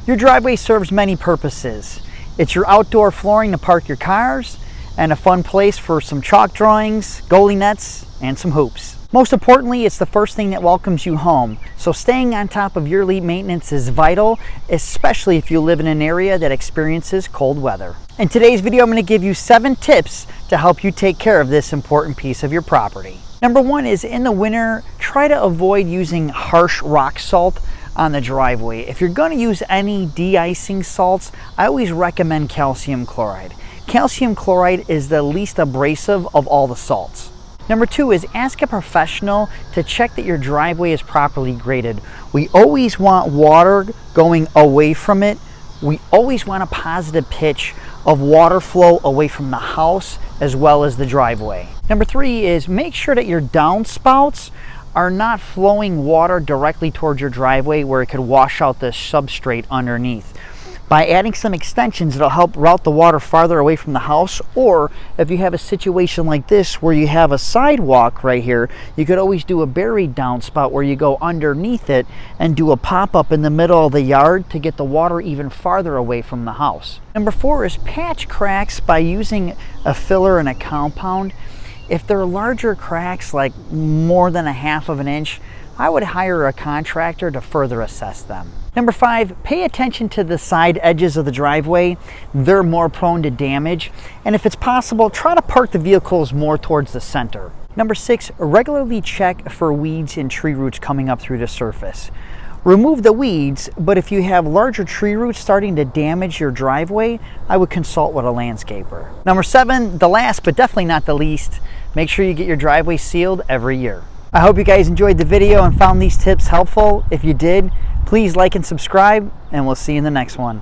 Your driveway serves many purposes. It's your outdoor flooring to park your cars, and a fun place for some chalk drawings, goalie nets, and some hoops. Most importantly, it's the first thing that welcomes you home, so staying on top of your leak maintenance is vital, especially if you live in an area that experiences cold weather. In today's video, I'm going to give you 7 tips to help you take care of this important piece of your property. Number 1 is, in the winter, try to avoid using harsh rock salt on the driveway. If you're going to use any de-icing salts, I always recommend calcium chloride. Calcium chloride is the least abrasive of all the salts. Number 2 is, ask a professional to check that your driveway is properly graded. We always want water going away from it. We always want a positive pitch of water flow away from the house as well as the driveway. Number 3 is, make sure that your downspouts are not flowing water directly towards your driveway where it could wash out the substrate underneath. By adding some extensions, it'll help route the water farther away from the house, or if you have a situation like this where you have a sidewalk right here, you could always do a buried downspout where you go underneath it and do a pop-up in the middle of the yard to get the water even farther away from the house. Number 4 is, patch cracks by using a filler and a compound. If they're larger cracks, like more than 1/2 of an inch, I would hire a contractor to further assess them. Number 5, pay attention to the side edges of the driveway. They're more prone to damage. And if it's possible, try to park the vehicles more towards the center. Number 6, regularly check for weeds and tree roots coming up through the surface. Remove the weeds, but if you have larger tree roots starting to damage your driveway, I would consult with a landscaper. Number 7, the last but definitely not the least, make sure you get your driveway sealed every year. I hope you guys enjoyed the video and found these tips helpful. If you did, please like and subscribe, and we'll see you in the next one.